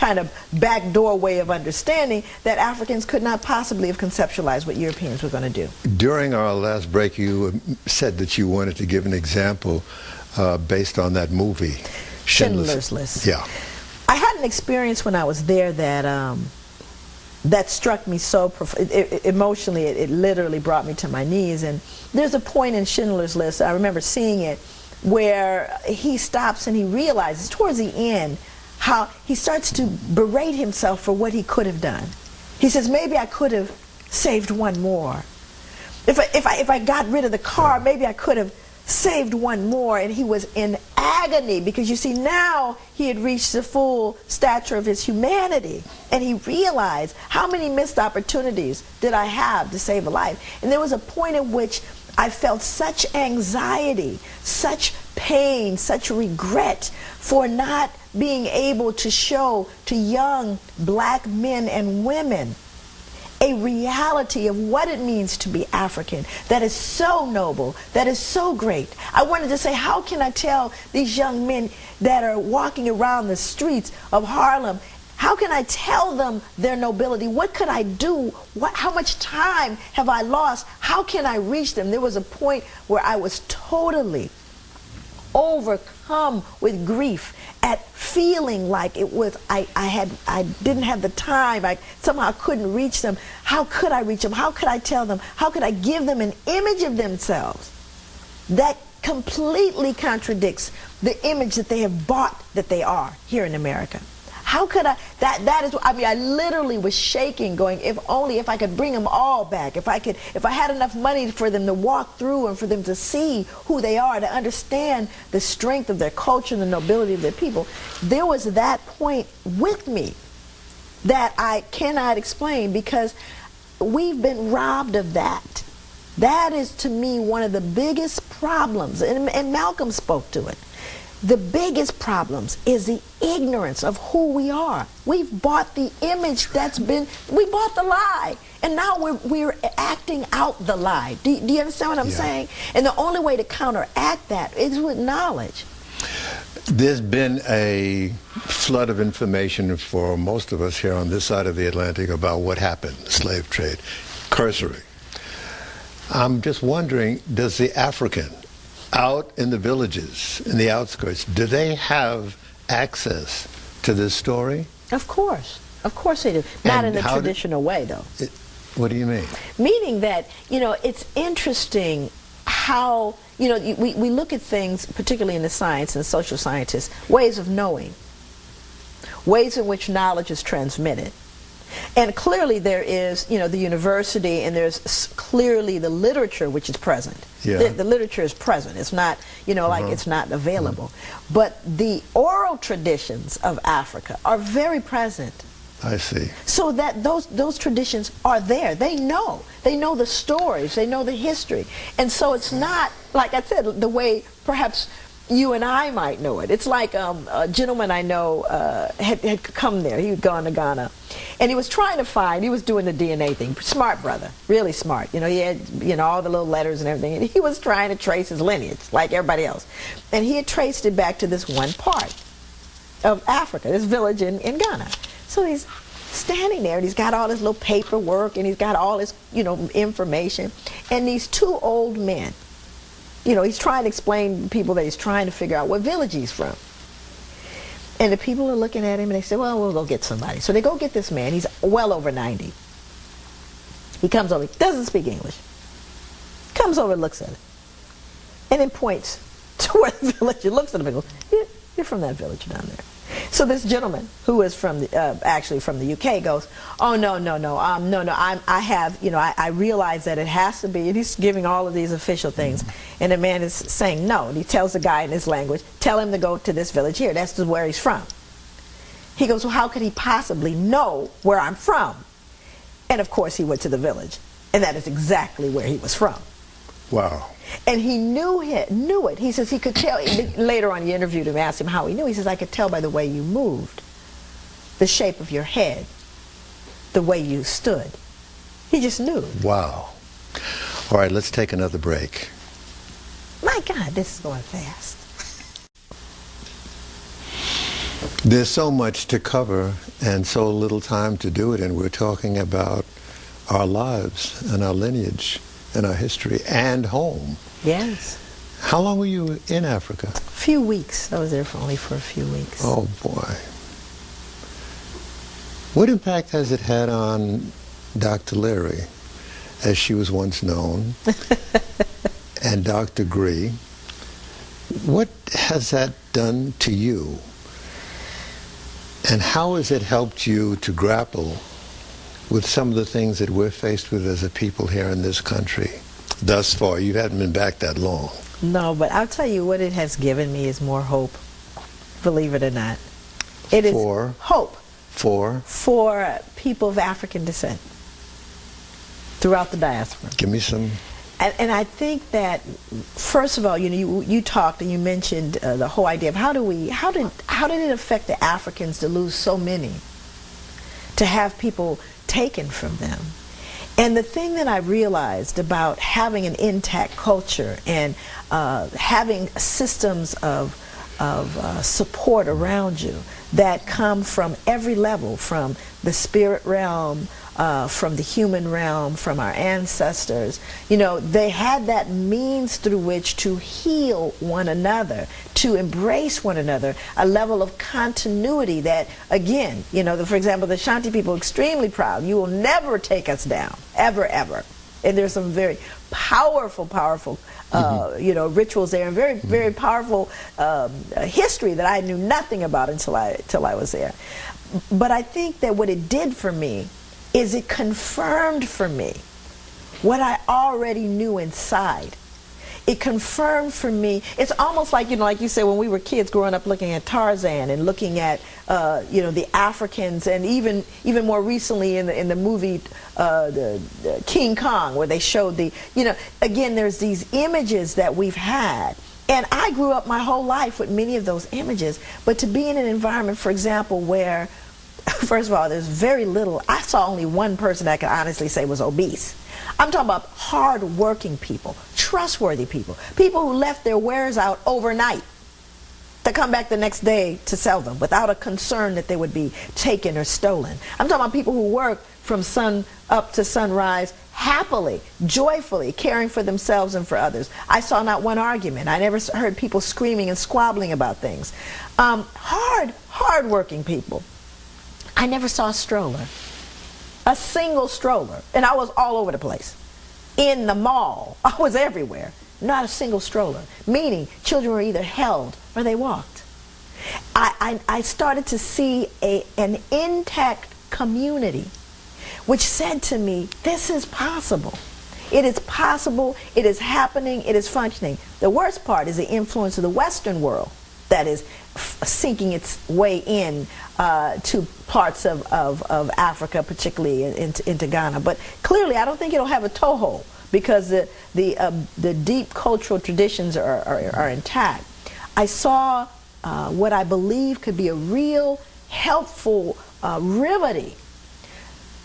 kind of backdoor way of understanding that Africans could not possibly have conceptualized what Europeans were going to do. During our last break, you said that you wanted to give an example based on that movie, Schindler's List. Yeah. I had an experience when I was there that that struck me so emotionally. It literally brought me to my knees. And there's a point in Schindler's List, I remember seeing it, where he stops and he realizes towards the end how he starts to berate himself for what he could have done. He says, maybe I could have saved one more. If I got rid of the car, maybe I could have saved one more. And he was in agony because, you see, now he had reached the full stature of his humanity, and he realized, how many missed opportunities did I have to save a life? And there was a point at which I felt such anxiety, such pain, such regret for not being able to show to young black men and women a reality of what it means to be African that is so noble, that is so great. I wanted to say, how can I tell these young men that are walking around the streets of Harlem, how can I tell them their nobility? What could I do? How much time have I lost? How can I reach them? There was a point where I was totally overcome with grief at feeling like it was I didn't have the time. I somehow couldn't reach them. How could I reach them? How could I tell them? How could I give them an image of themselves that completely contradicts the image that they have bought that they are here in America? How could I? That is. I mean, I literally was shaking, going, if only if I could bring them all back. If I had enough money for them to walk through and for them to see who they are, to understand the strength of their culture and the nobility of their people. There was that point with me that I cannot explain, because we've been robbed of that. That is, to me, one of the biggest problems, and Malcolm spoke to it. The biggest problems is the ignorance of who we are. We've bought the image we bought the lie, and now we're acting out the lie. Do you understand what I'm saying? And the only way to counteract that is with knowledge. There's been a flood of information for most of us here on this side of the Atlantic about what happened, slave trade, cursory. I'm just wondering, does the African out in the villages, in the outskirts, do they have access to this story? Of course they do. Not in the traditional way, though. What do you mean? Meaning that, you know, it's interesting how, you know, we look at things, particularly in the science and social scientists, ways of knowing, ways in which knowledge is transmitted. And clearly there is, you know, the university, and there's clearly the literature which is present. Yeah. The literature is present. It's not, you know, like it's not available. But the oral traditions of Africa are very present. I see. So that those traditions are there. They know the stories. They know the history. And so it's not, like I said, the way perhaps you and I might know it. It's like a gentleman I know had come there. He had gone to Ghana, and he was trying to find, he was doing the DNA thing. Smart brother, really smart. You know, he had, you know, all the little letters and everything, and he was trying to trace his lineage like everybody else. And he had traced it back to this one part of Africa, this village in Ghana. So he's standing there, and he's got all his little paperwork, and he's got all his, you know, information, and these two old men, you know, he's trying to explain to people that he's trying to figure out what village he's from. And the people are looking at him, and they say, well, we'll go get somebody. So they go get this man. He's well over 90. He comes over, doesn't speak English. Comes over and looks at it. And then points to where the village, he looks at him and goes, you're from that village down there. So this gentleman, who is from the, actually from the UK, goes, oh, no, I have, you know, I realize that it has to be, and he's giving all of these official things, and the man is saying no, and he tells the guy in his language, tell him to go to this village here, that's where he's from. He goes, well, how could he possibly know where I'm from? And of course he went to the village, and that is exactly where he was from. Wow. And he knew it. He says he could tell. Later on, he interviewed him, asked him how he knew. He says, I could tell by the way you moved, the shape of your head, the way you stood. He just knew. Wow. All right, let's take another break. My God, this is going fast. There's so much to cover and so little time to do it, and we're talking about our lives and our lineage and our history and home. Yes. How long were you in Africa? A few weeks. I was there only for a few weeks. Oh boy. What impact has it had on Dr. Leary, as she was once known, and Dr. Gruy? What has that done to you? And how has it helped you to grapple with some of the things that we're faced with as a people here in this country thus far? You haven't been back that long. No, but I'll tell you what it has given me is more hope, believe it or not. It is hope. For people of African descent throughout the diaspora. Give me some. And I think that, first of all, you talked and you mentioned the whole idea of how did it affect the Africans to lose so many, to have people taken from them. And the thing that I realized about having an intact culture and having systems of support around you that come from every level, from the spirit realm, from the human realm, from our ancestors. They had that means through which to heal one another, to embrace one another, a level of continuity that, again, for example, the Shanti people are extremely proud. You will never take us down, ever, ever. And there's some very powerful, rituals there, and very, very powerful history that I knew nothing about until I was there. But I think that what it did for me is it confirmed for me what I already knew inside. It confirmed for me. It's almost like, like you said, when we were kids growing up looking at Tarzan and looking at, the Africans, and even more recently in the movie the King Kong, where they showed again, there's these images that we've had. And I grew up my whole life with many of those images. But to be in an environment, for example, where, first of all, there's very little. I saw only one person I could honestly say was obese. I'm talking about hard-working people, trustworthy people, people who left their wares out overnight to come back the next day to sell them without a concern that they would be taken or stolen. I'm talking about people who work from sun up to sunrise, happily, joyfully, caring for themselves and for others. I saw not one argument. I never heard people screaming and squabbling about things. Hard-working people. I never saw a stroller. A single stroller. And I was all over the place. In the mall. I was everywhere. Not a single stroller. Meaning children were either held or they walked. I started to see an intact community which said to me, this is possible. It is possible. It is happening. It is functioning. The worst part is the influence of the Western world that is sinking its way in to parts of Africa, particularly into Ghana. But clearly, I don't think it'll have a toehold because the deep cultural traditions are intact. I saw what I believe could be a real helpful remedy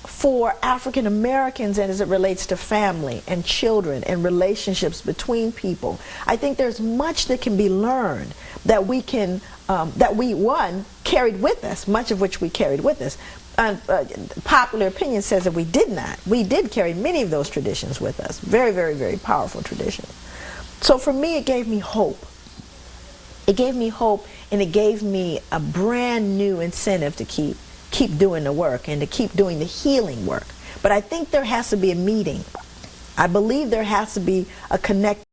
for African Americans and as it relates to family and children and relationships between people. I think there's much that can be learned that we can, one, carried with us, much of which we carried with us. Popular opinion says that we did not. We did carry many of those traditions with us. Very, very, very powerful traditions. So for me, it gave me hope. It gave me hope, and it gave me a brand new incentive to keep doing the work and to keep doing the healing work. But I think there has to be a meeting. I believe there has to be a connect.